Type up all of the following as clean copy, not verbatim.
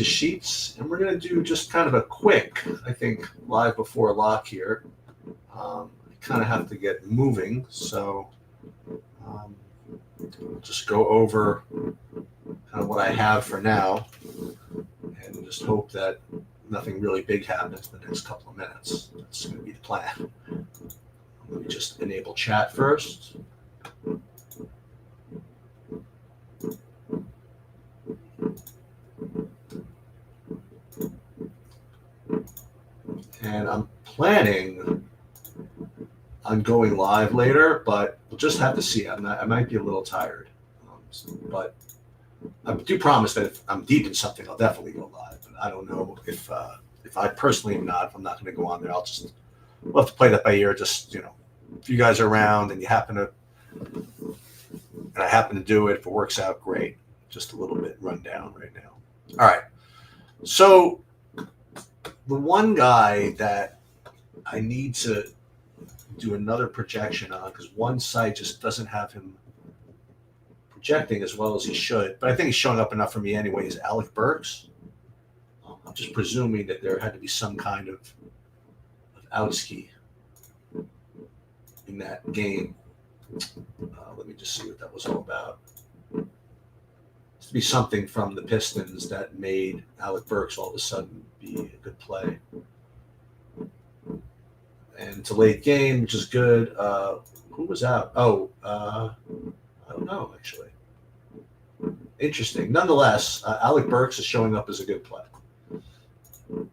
sheets, and we're going to do just kind of a quick, I think, live before lock here. I kind of have to get moving, so we'll just go over kind of what I have for now, and just hope that nothing really big happens in the next couple of minutes. That's going to be the plan. Let me just enable chat first. And I'm planning on going live later, but we'll just have to see. I might be a little tired, but I do promise that if I'm deep in something, I'll definitely go live. But I don't know if I personally am not. If I'm not going to go on there, we'll have to play that by ear. Just if you guys are around and I happen to do it, if it works out, great. Just a little bit run down right now. All right. So the one guy that I need to do another projection on, because one site just doesn't have him projecting as well as he should, but I think he's showing up enough for me anyway, is Alec Burks. I'm just presuming that there had to be some kind of outski in that game. Let me just see what that was all about. To be something from the Pistons that made Alec Burks all of a sudden be a good play. And it's a late game, which is good. Who was out? I don't know, actually. Interesting. Nonetheless, Alec Burks is showing up as a good play.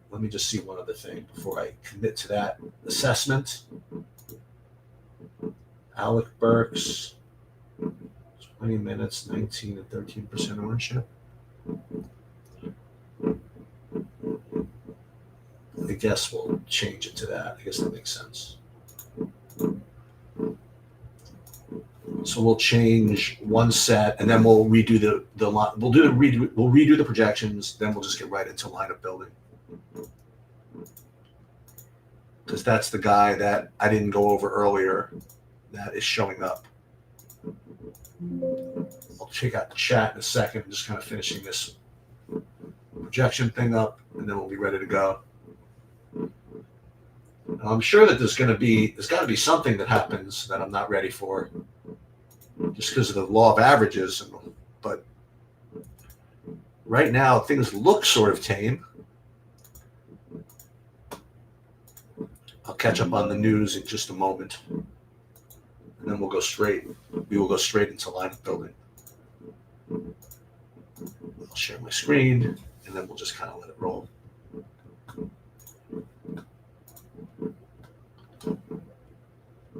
Let me just see one other thing before I commit to that assessment. Alec Burks, 20 minutes, 19 and 13% ownership. I guess we'll change it to that. I guess that makes sense. So we'll change one set, and then we'll redo we'll redo the projections. Then we'll just get right into lineup building, because that's the guy that I didn't go over earlier that is showing up. I'll check out the chat in a second. I'm just kind of finishing this projection thing up, and then we'll be ready to go. Now, I'm sure that there's got to be something that happens that I'm not ready for, just because of the law of averages. But right now, things look sort of tame. I'll catch up on the news in just a moment, and then we will go straight into lineup building. I'll share my screen, and then we'll just kind of let it roll.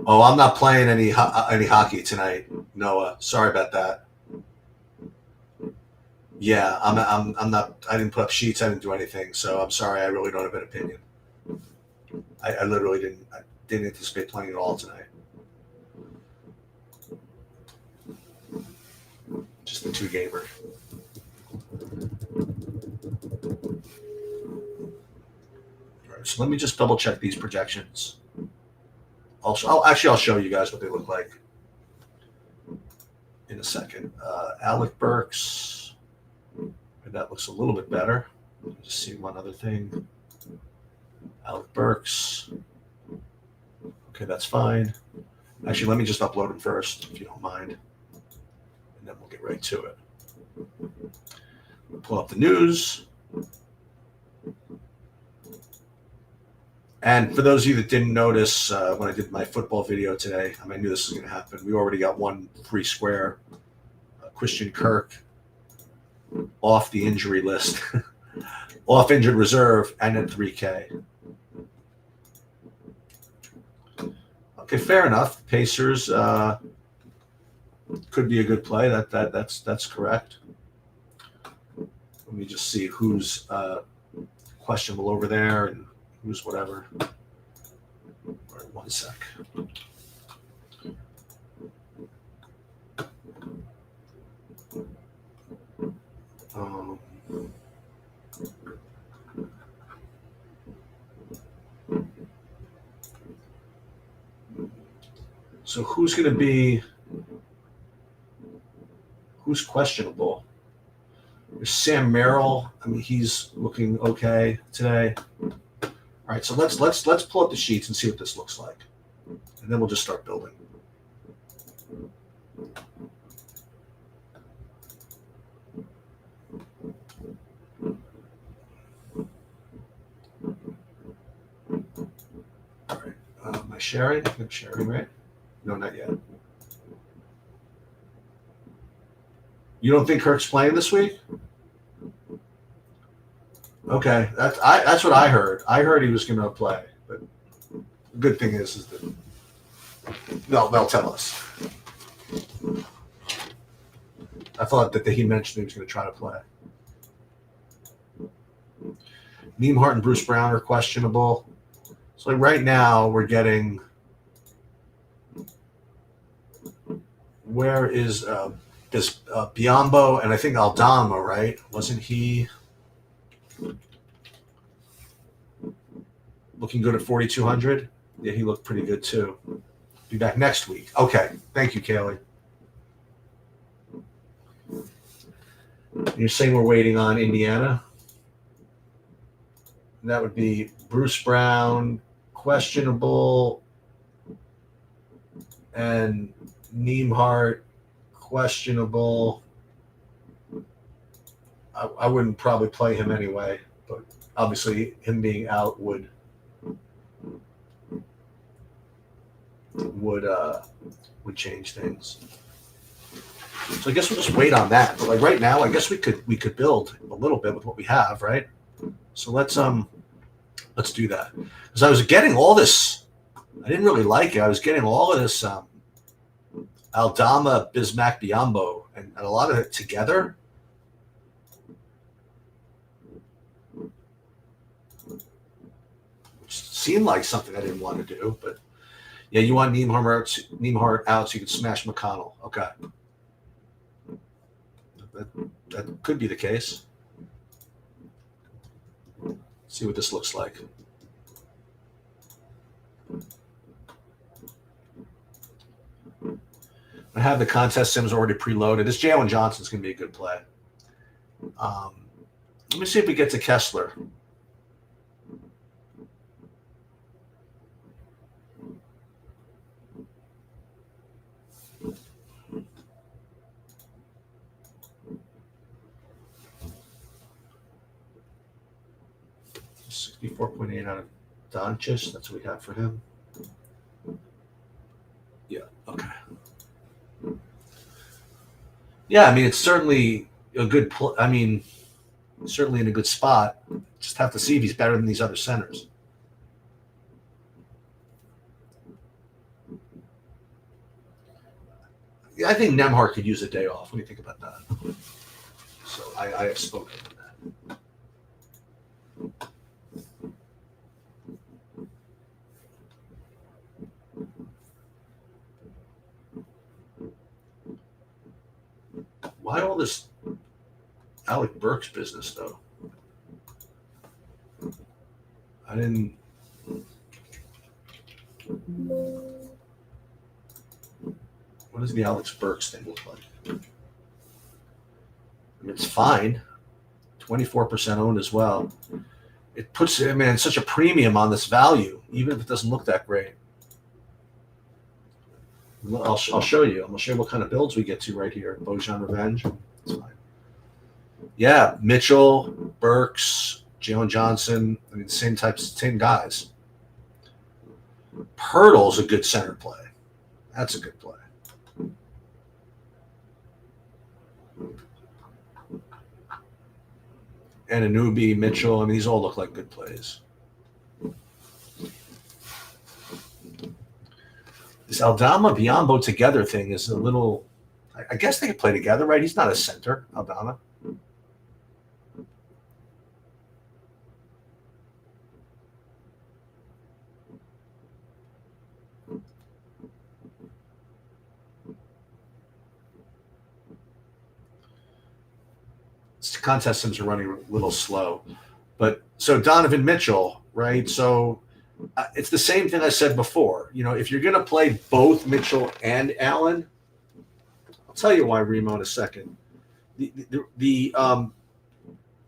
Oh, I'm not playing any hockey tonight, Noah. Sorry about that. Yeah, I'm not. I didn't put up sheets. I didn't do anything. So I'm sorry. I really don't have an opinion. I literally didn't. I didn't anticipate playing at all tonight. Just a 2-gamer. All right, so let me just double check these projections. I'll show you guys what they look like in a second. Alec Burks, that looks a little bit better. Let me just see one other thing. Alec Burks. Okay, that's fine. Actually, let me just upload him first, if you don't mind, and then we'll get right to it. We'll pull up the news. And for those of you that didn't notice, when I did my football video today, I knew this was going to happen. We already got one free square. Christian Kirk off the injury list, off injured reserve, and at 3K. Okay, fair enough. Pacers could be a good play. That's correct. Let me just see who's questionable over there and who's whatever. All right, one sec. So who's questionable? There's Sam Merrill. I mean, he's looking okay today. All right, so let's pull up the sheets and see what this looks like, and then we'll just start building. All right, am I sharing? I'm sharing, right? No, not yet. You don't think Kirk's playing this week? Okay, that's what I heard. I heard he was going to play, but the good thing is that they'll tell us. I thought that he mentioned he was going to try to play. Neimark and Bruce Brown are questionable. So like right now we're getting. Where is Biombo and I think Aldama, right? Wasn't he looking good at 4,200? Yeah, he looked pretty good too. Be back next week. Okay, thank you, Kaylee. You're saying we're waiting on Indiana? That would be Bruce Brown, questionable, and Neimark, questionable. I wouldn't probably play him anyway, but obviously him being out would change things. So I guess we'll just wait on that. But like right now, I guess we could build a little bit with what we have, right? So let's do that. Because I was getting all this, I didn't really like it. I was getting all of this Aldama, Bismack, Biombo, and a lot of it together. Which seemed like something I didn't want to do, but yeah, you want Neimark out so you can smash McConnell. Okay. That could be the case. See what this looks like. I have the contest sims already preloaded. This Jalen Johnson's going to be a good play. Let me see if we get to Kessler. $64.8 out of Doncic. That's what we have for him. Yeah. Okay. Yeah, I mean, it's certainly a good. Certainly in a good spot. Just have to see if he's better than these other centers. Yeah, I think Nembhard could use a day off. What do you think about that? So I have spoken on that. Why all this Alec Burks business, though? I didn't. What does the Alex Burks thing look like? I mean, it's fine. 24% owned as well. It puts him in such a premium on this value, even if it doesn't look that great. I'll show you. I'm going to show you what kind of builds we get to right here. Bojan Revenge. It's fine. Yeah, Mitchell, Burks, Jalen Johnson. I mean, same guys. Pirtle's a good center play. That's a good play. And Anunoby, Mitchell. I mean, these all look like good plays. This Aldama Biombo together thing is a little. I guess they could play together, right? He's not a center, Aldama. Contest sims are running a little slow, but so Donovan Mitchell, right? So it's the same thing I said before. You know, if you're going to play both Mitchell and Allen, I'll tell you why, Remo, in a second. The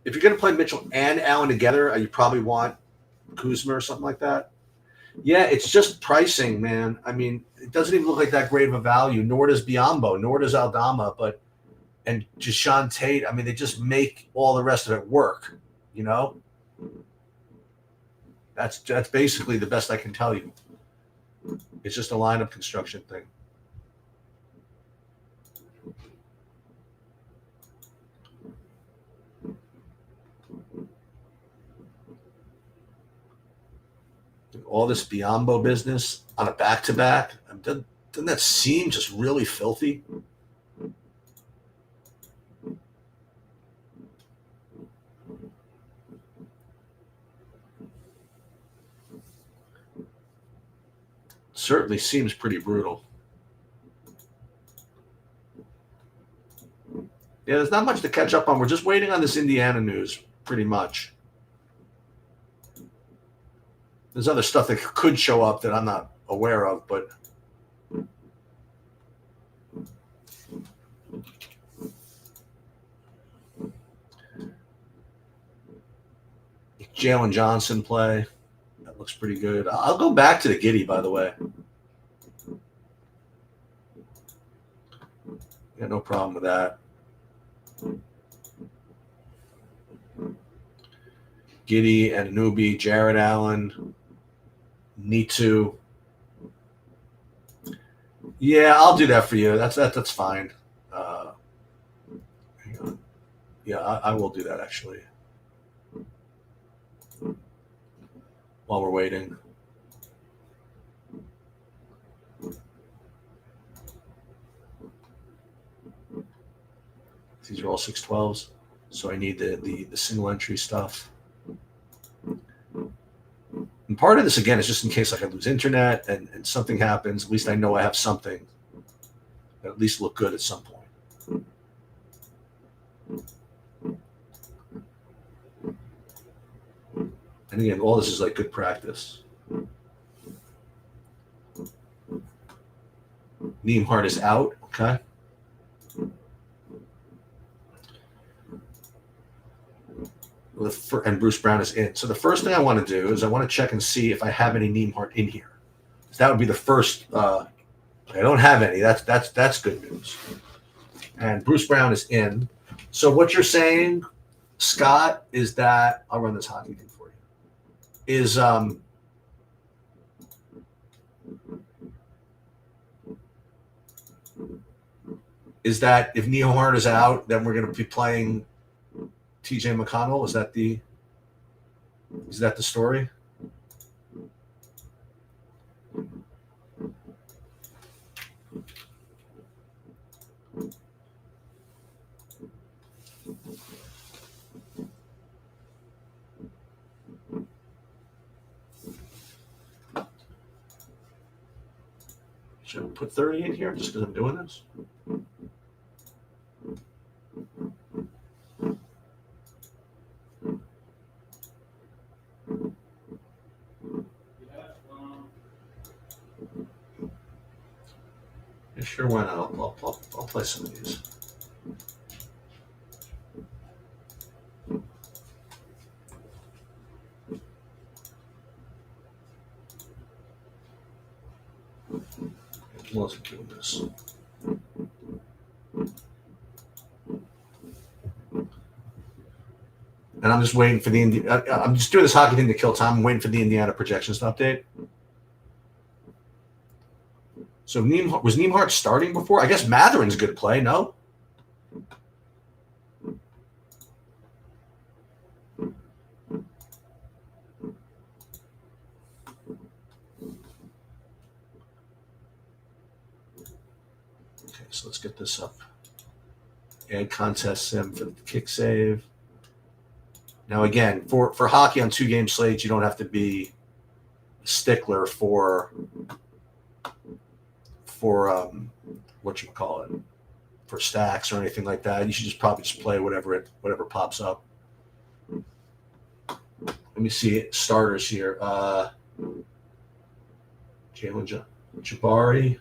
if you're going to play Mitchell and Allen together, you probably want Kuzma or something like that. Yeah, it's just pricing, man. I mean, it doesn't even look like that great of a value. Nor does Biombo, nor does Aldama, and Deshaun Tate. I mean, they just make all the rest of it work. You know, that's basically the best I can tell you. It's just a lineup construction thing. All this Biombo business on a back-to-back, doesn't that seem just really filthy? Certainly seems pretty brutal. Yeah, there's not much to catch up on. We're just waiting on this Indiana news, pretty much. There's other stuff that could show up that I'm not aware of, but Jalen Johnson play. That looks pretty good. I'll go back to the Giddey, by the way. Yeah, no problem with that. Giddey, Anunoby, Jared Allen, Nitu. Yeah, I'll do that for you. That's fine. Hang on. Yeah, I will do that actually. While we're waiting. These are all 612s, so I need the single entry stuff. And part of this, again, is just in case I lose internet and something happens. At least I know I have something that at least look good at some point. And again, all this is like good practice. Nembhard is out. Okay. And Bruce Brown is in. So the first thing I want to do is I want to check and see if I have any Nembhard in here. So that would be the first. I don't have any. That's good news. And Bruce Brown is in. So what you're saying, Scott, is that I'll run this hockey thing for you. Is that if Nembhard is out, then we're going to be playing TJ McConnell? Is that the story? Should I put 30 in here just because I'm doing this? Yeah, sure, why not? I'll play some of these. Wasn't doing this. And I'm just waiting for I'm just doing this hockey thing to kill time. I'm waiting for the Indiana projections to update. So was Nembhard starting before? I guess Matherin's a good play, no? Okay, so let's get this up. Add contest sim for the kick save. Now, again, for hockey on 2-game slates, you don't have to be a stickler for whatchamacallit, for stacks or anything like that. You should probably play whatever pops up. Let me see starters here. Jalen Jabari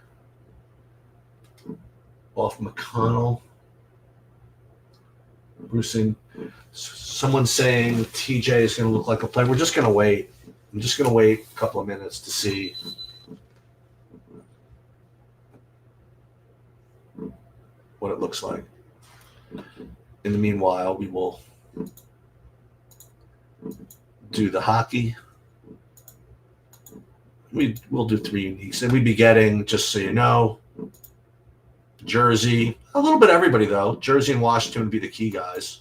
off McConnell. Bruce in. Someone's saying TJ is going to look like a player. We're just going to wait. I'm just going to wait a couple of minutes to see what it looks like. In the meanwhile, we will do the hockey. We'll do 3 uniques, and we'd be getting, just so you know, Jersey, a little bit of everybody though. Jersey and Washington would be the key guys.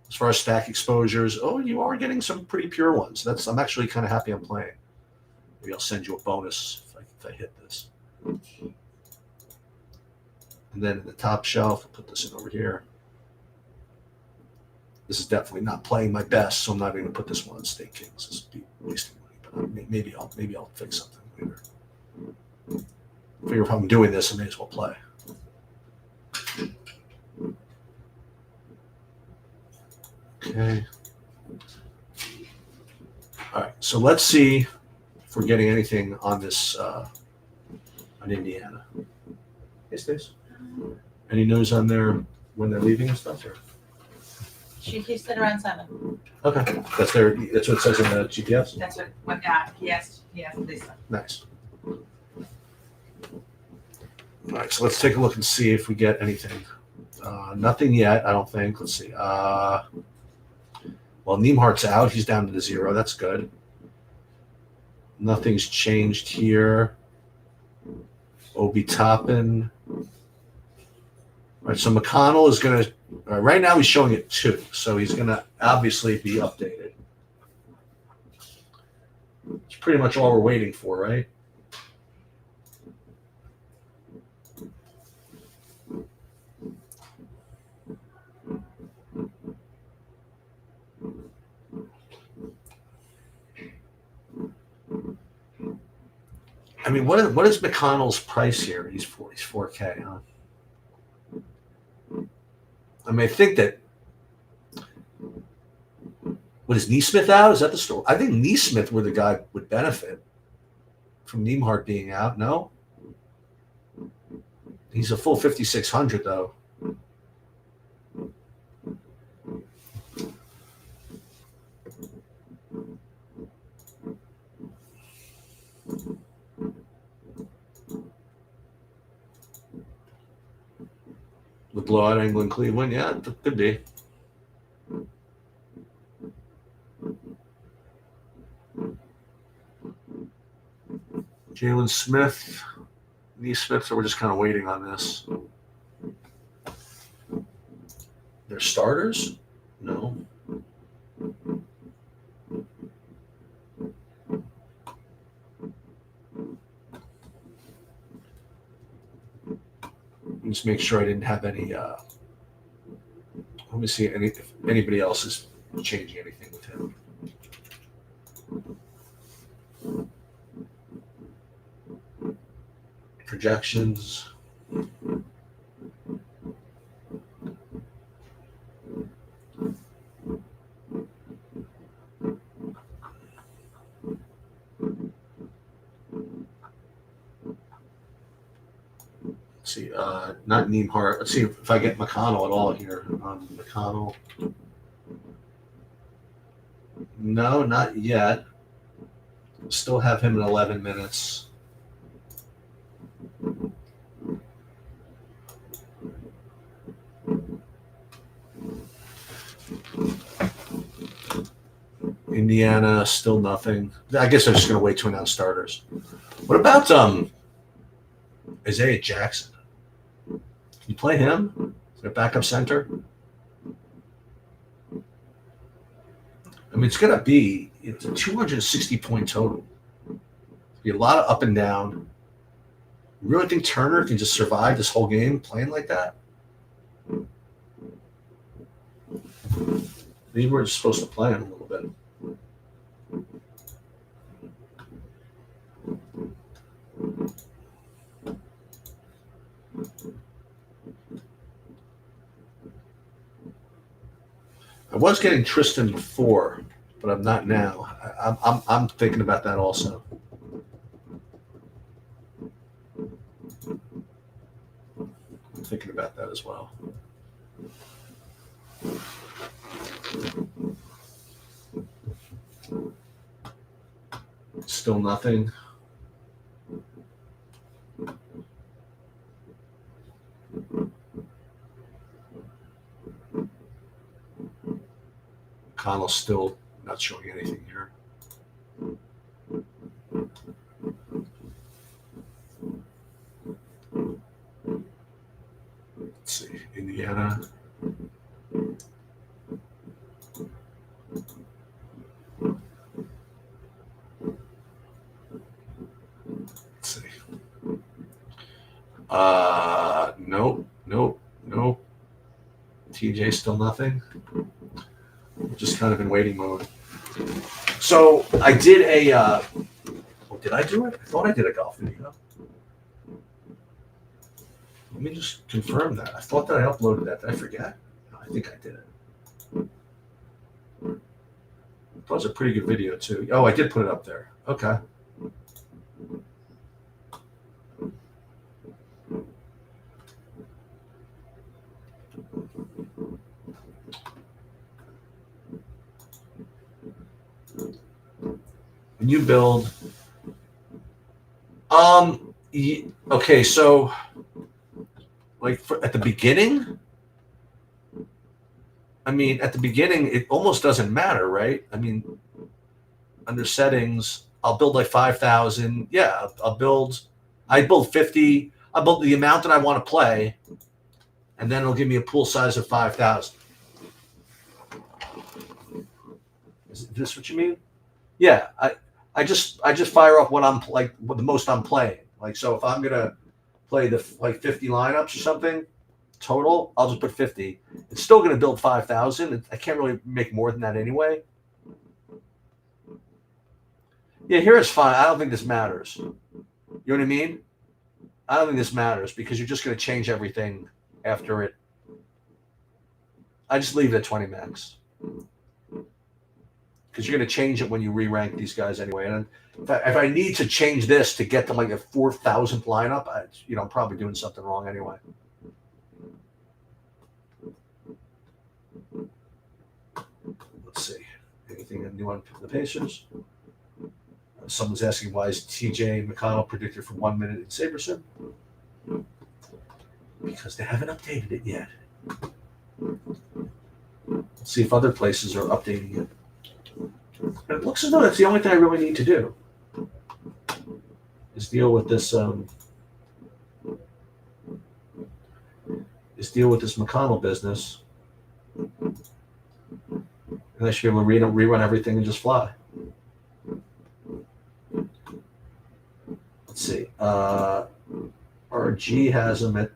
As far as stack exposures, you are getting some pretty pure ones. I'm actually kind of happy I'm playing. Maybe I'll send you a bonus if I hit this. And then in the top shelf, I'll put this in over here. This is definitely not playing my best, so I'm not going to put this one on Stake Kings. This would be wasting money, but maybe I'll fix something later. Figure if I'm doing this, I may as well play. Okay. All right. So let's see if we're getting anything on this on Indiana. Hey, Stace. Any news on their when they're leaving and stuff? Or? He said around 7. Okay. That's what it says in the GPS. That's what he asked this one. Nice. All right, so let's take a look and see if we get anything. Nothing yet, I don't think. Let's see. Well, Niemhart's out. He's down to the 0. That's good. Nothing's changed here. Obi Toppin. All right, so McConnell is going to. Right now, he's showing it 2, so he's going to obviously be updated. It's pretty much all we're waiting for, right? I mean, what is McConnell's price here? He's 4K, huh? I mean, I think that. What is Neesmith out? Is that the story? I think Neesmith where the guy would benefit from Niemhart being out. No, he's a full 5,600 though. The blowout England Cleveland, yeah, it could be. Jalen Smith, Neesmith, so we're just kind of waiting on this. They're starters? No. Just make sure I didn't have any. Let me see if anybody else is changing anything with him. Projections. Let's see, not Niemhart. Let's see if I get McConnell at all here. McConnell. No, not yet. Still have him in 11 minutes. Indiana, still nothing. I guess they're just going to wait to announce starters. What about Isaiah Jackson? Can you play him? Is there a backup center? I mean, it's going to be a 260-point total. Be a lot of up and down. You really think Turner can just survive this whole game playing like that? Maybe we're just supposed to play him a little bit. I was getting Tristan before, but I'm not now. I'm thinking about that also. I'm thinking about that as well. Still nothing. Connell's still not showing anything here. Let's see, Indiana. Let's see. Nope. TJ still nothing. We're just kind of in waiting mode. So I did a. Did I do it? I thought I did a golf video. Let me just confirm that. I thought that I uploaded that. Did I forget? No, I think I did it. That was a pretty good video too. Oh, I did put it up there. Okay. When you build, okay, so like at the beginning, I mean, at the beginning, it almost doesn't matter, right? I mean, under settings, I'll build like 5,000. Yeah, I build 50. I build the amount that I want to play, and then it'll give me a pool size of 5,000. Is this what you mean? Yeah, I just fire up what I'm like, what the most I'm playing. Like, so if I'm gonna play the like 50 lineups or something total, I'll just put 50. It's still gonna build 5,000. I can't really make more than that anyway. Yeah, here it's fine. I don't think this matters. You know what I mean? I don't think this matters because you're just gonna change everything after it. I just leave it at 20 max. Because you're going to change it when you re-rank these guys anyway. And if I need to change this to get to like a 4,000th lineup, I'm probably doing something wrong anyway. Let's see. Anything new on the Pacers? Someone's asking why is TJ McConnell predicted for 1 minute in Saberson? Because they haven't updated it yet. Let's see if other places are updating it. And it looks as though that's the only thing I really need to do is deal with this McConnell business. And I should be able to rerun everything and just fly. Let's see. RG has them at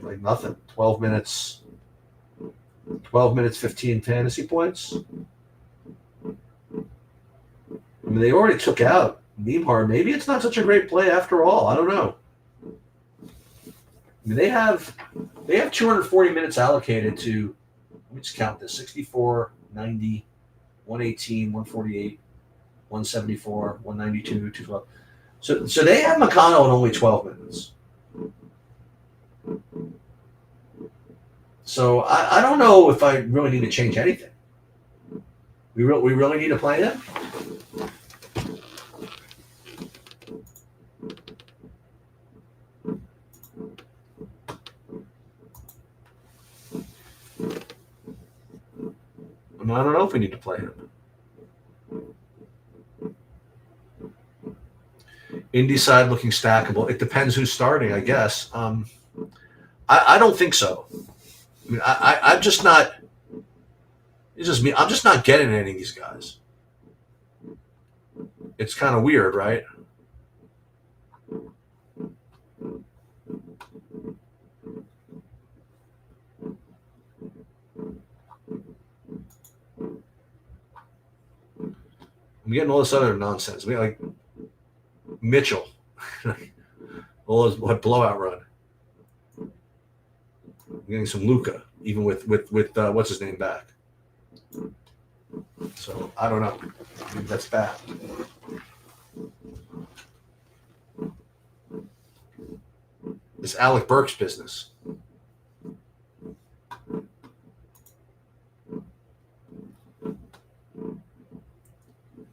like nothing. 12 minutes, 15 fantasy points. I mean, they already took out Nembhard. Maybe it's not such a great play after all. I don't know. I mean, they have 240 minutes allocated to. Let me just count this: 64, 90, 118, 148, 174, 192, 212. So they have McConnell in only 12 minutes. So I don't know if I really need to change anything. We really need to play him. I don't know if we need to play him. Indy side looking stackable. It depends who's starting, I guess. I don't think so. I mean, I'm just not. It's just me. I'm just not getting any of these guys. It's kind of weird, right? I'm getting all this other nonsense. I mean, like Mitchell, all his blowout run. I'm getting some Luka, even with what's his name back. So I don't know. I mean, that's bad. This Alec Burks business.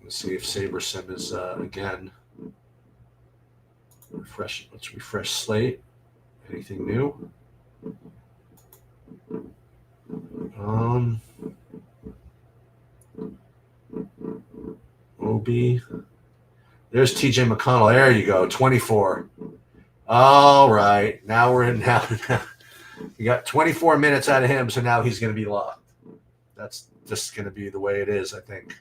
Let's see if SaberSim is again. Refresh. Let's refresh slate. Anything new? OB. There's TJ McConnell. There you go. 24. All right. Now we're in now. You got 24 minutes out of him, so now he's going to be locked. That's just going to be the way it is, I think.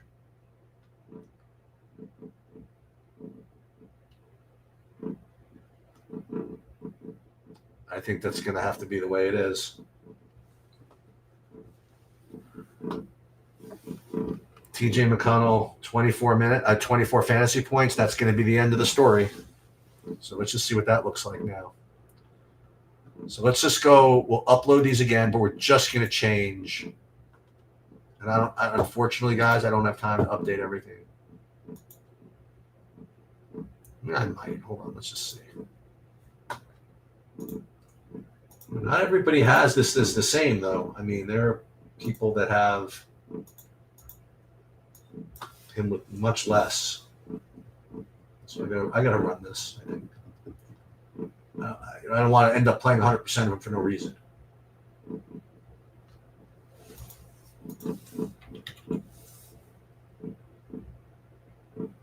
I think that's going to have to be the way it is. TJ McConnell, 24 fantasy points. That's going to be the end of the story. So let's just see what that looks like now. So let's just go. We'll upload these again, but we're just going to change. And unfortunately, guys, I don't have time to update everything. I might. Hold on. Let's just see. Not everybody has this the same, though. I mean, there are people that have him with much less. So I gotta run this. I think. I don't want to end up playing 100% of them for no reason.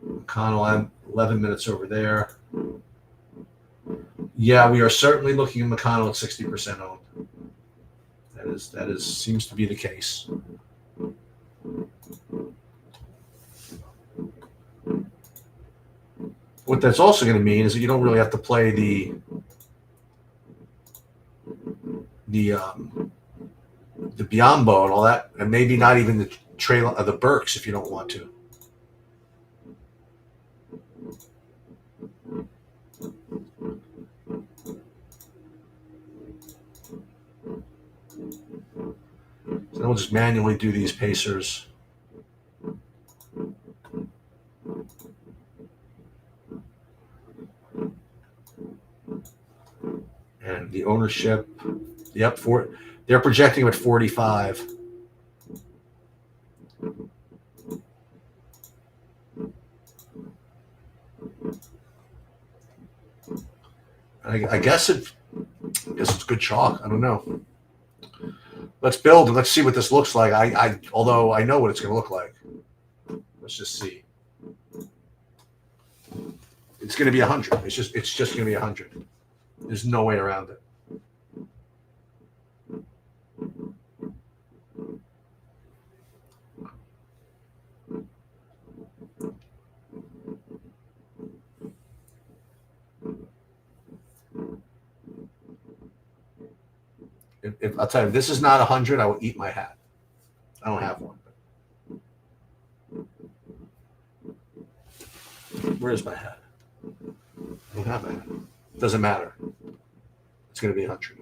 McConnell, I'm 11 minutes over there. Yeah, we are certainly looking at McConnell at 60% owned. That is seems to be the case. What that's also going to mean is that you don't really have to play the Biombo and all that, and maybe not even the trail of the Burks if you don't want to. So then we'll just manually do these Pacers. And the ownership, yep, they're projecting them at 45. I guess it's good chalk. I don't know. Let's build and let's see what this looks like. Although I know what it's going to look like. Let's just see. It's going to be 100. It's just going to be 100. There's no way around it. If I'll tell you, if this is not 100, I will eat my hat. I don't have one. Where's my hat? I don't have a hat. Doesn't matter. It's going to be 100.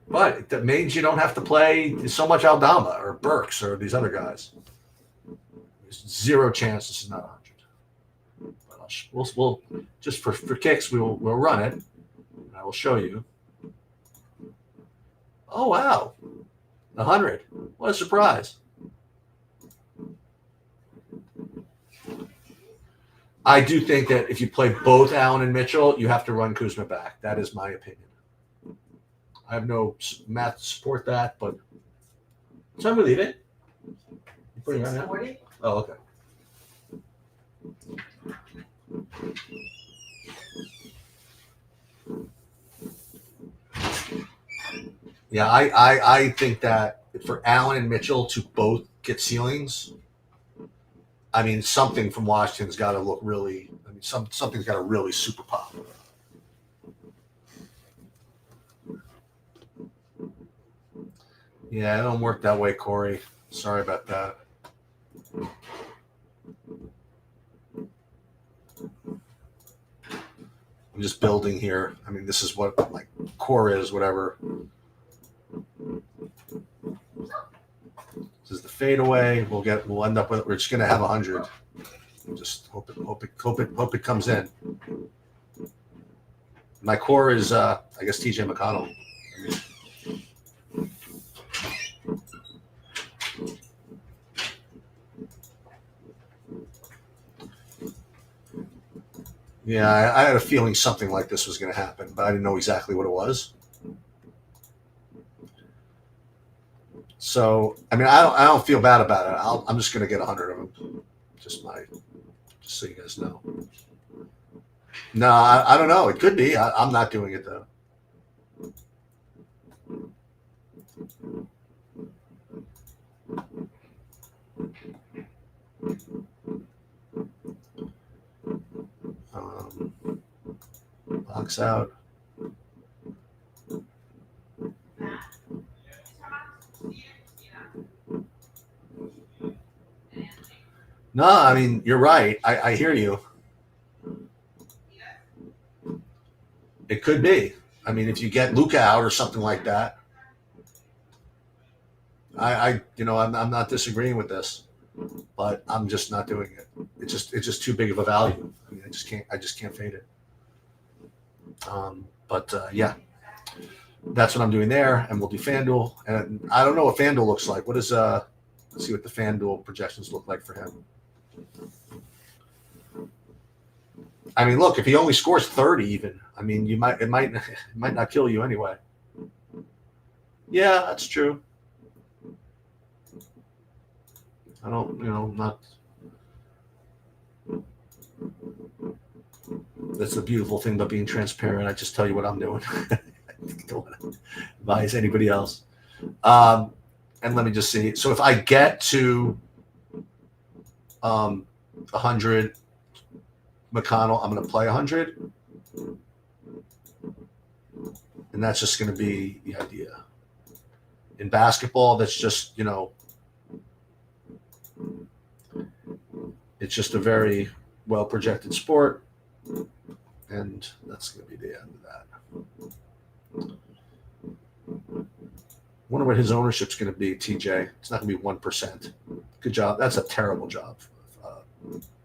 But that means you don't have to play so much Aldama or Burks or these other guys. There's zero chance this is not 100. But we'll just for kicks, we'll run it. And I will show you. Oh, wow. 100. What a surprise. I do think that if you play both Allen and Mitchell, you have to run Kuzma back. That is my opinion. I have no math to support that, but time to leave it. You putting it on now? Oh, okay. Yeah, I think that for Allen and Mitchell to both get ceilings, I mean, something from Washington's got to look really. I mean, something's got to really super pop. Yeah, it don't work that way, Corey. Sorry about that. I'm just building here. I mean, this is what like core is, whatever. This is the fadeaway. We'll end up with. We're just gonna have 100. Just hope it comes in. My core is, I guess, TJ McConnell. Yeah, I had a feeling something like this was going to happen, but I didn't know exactly what it was. So, I mean, I don't feel bad about it. I'm just going to get 100 of them. Just so you guys know. No, I don't know. It could be. I'm not doing it though. Um, box out. No, I mean, you're right. I hear you. It could be. I mean, if you get Luca out or something like that, I'm not disagreeing with this, but I'm just not doing it. It's just too big of a value. I mean, I just can't fade it. Yeah, that's what I'm doing there, and we'll do FanDuel. And I don't know what FanDuel looks like. What is Let's see what the FanDuel projections look like for him. I mean, look, if he only scores 30, even, I mean, it might not kill you anyway. Yeah, that's true. I don't, not. That's the beautiful thing about being transparent. I just tell you what I'm doing. I don't want to advise anybody else. And let me just see. So if I get to 100 McConnell, I'm going to play 100. And that's just going to be the idea. In basketball, that's just, it's just a very well projected sport. And that's going to be the end of that. Wonder what his ownership's going to be, TJ. It's not going to be 1%. Good job. That's a terrible job of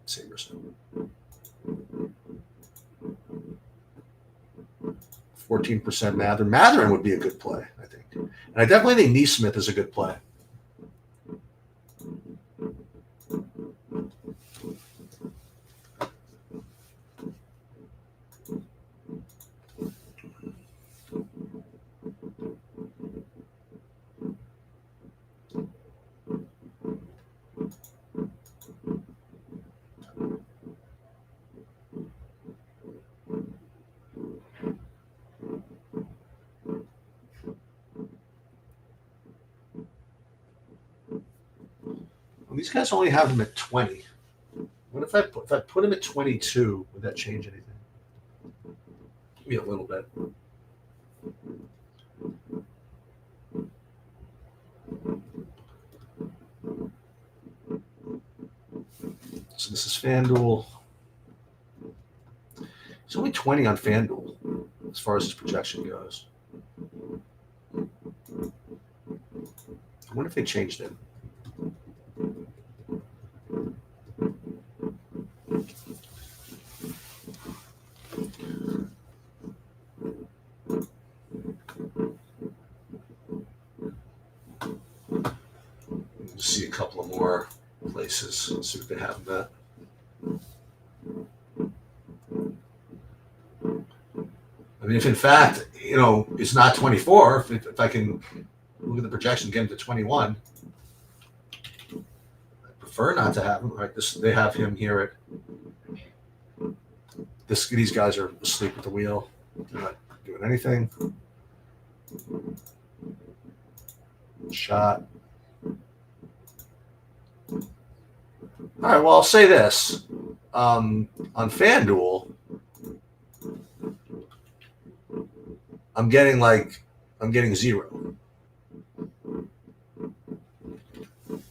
Sabres. 14% Mathurin. Mathurin would be a good play, I think. And I definitely think Neesmith is a good play. Well, these guys only have him at 20. What if I put him at 22? Would that change anything? Maybe a little bit. So this is FanDuel. He's only 20 on FanDuel as far as his projection goes. I wonder if they changed it. See a couple of more places. Let's see what they have that. I mean, if in fact, it's not 24, if I can look at the projection, get him to 21, I prefer not to have him. Right, they have him here at this. These guys are asleep at the wheel. They're not doing anything. Shot. All right, well, I'll say this. On FanDuel, I'm getting 0.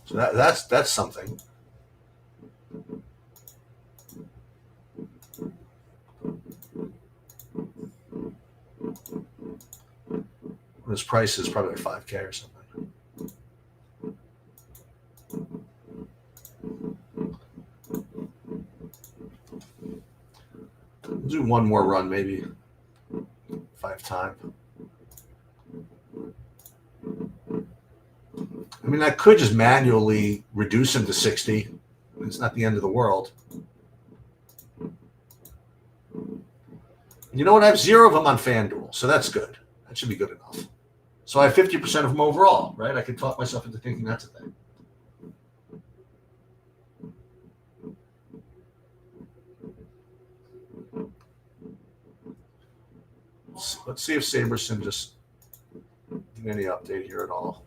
So that's something. His price is probably like $5,000 or something. We'll do one more run, maybe 5 times. I mean, I could just manually reduce him to 60. It's not the end of the world. You know what? I have 0 of them on FanDuel, so that's good. That should be good enough. So I have 50% of them overall, right? I could talk myself into thinking that's a thing. Let's see if Saberson just did any update here at all.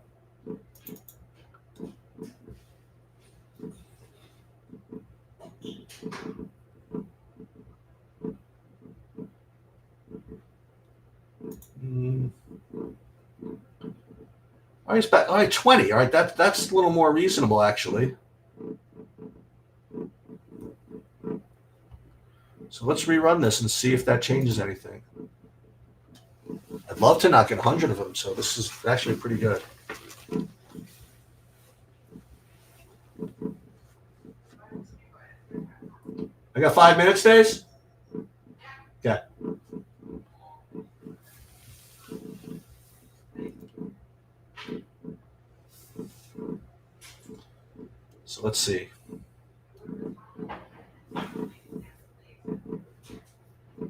All right, he's back. All right, 20. All right, that's a little more reasonable, actually. So let's rerun this and see if that changes anything. I'd love to not get 100 of them, so this is actually pretty good. I got 5 minutes, Days? Yeah. So let's see.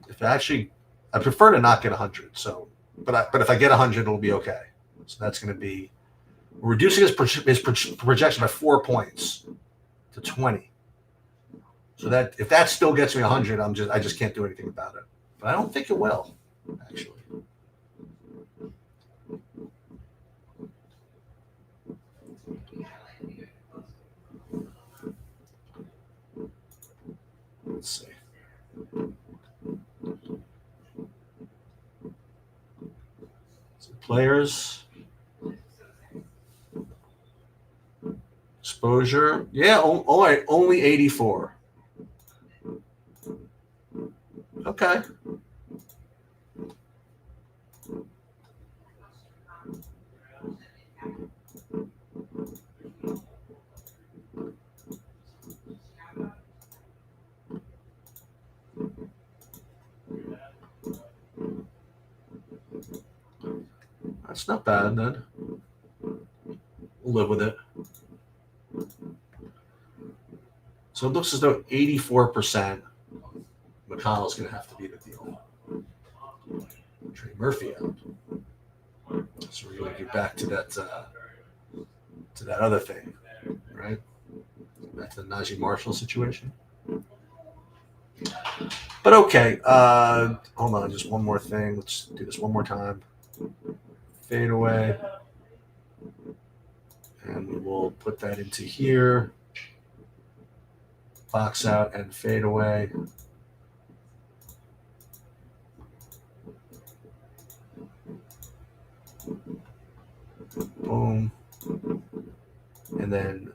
If I prefer to not get 100. So, but if I get 100, it'll be okay. So that's going to be, we're reducing his projection by 4 points to 20. So that if that still gets me 100, I just can't do anything about it. But I don't think it will, actually. Let's see. So players. Exposure. Yeah, all right, only 84. Okay. That's not bad, then. We'll live with it. So it looks as though 84%. McConnell's going to have to be the deal. Trey Murphy out. So we're going to get back to that other thing, right? Back to the Najee Marshall situation. But okay, hold on, just one more thing. Let's do this one more time. Fade away. And we will put that into here. Box out and fade away. Boom. And then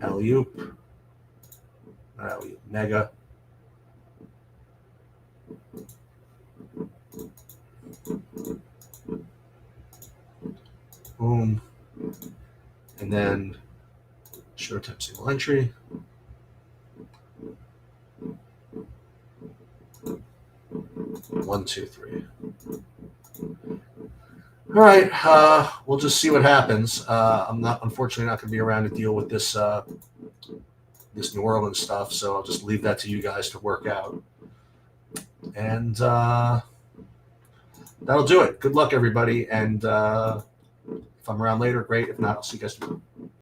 alley-oop. Not alley-oop, mega. Boom. And then short-term single entry. One, two, three. All right, we'll just see what happens. I'm unfortunately not going to be around to deal with this this New Orleans stuff, so I'll just leave that to you guys to work out. And that'll do it. Good luck, everybody. And if I'm around later, great. If not, I'll see you guys tomorrow.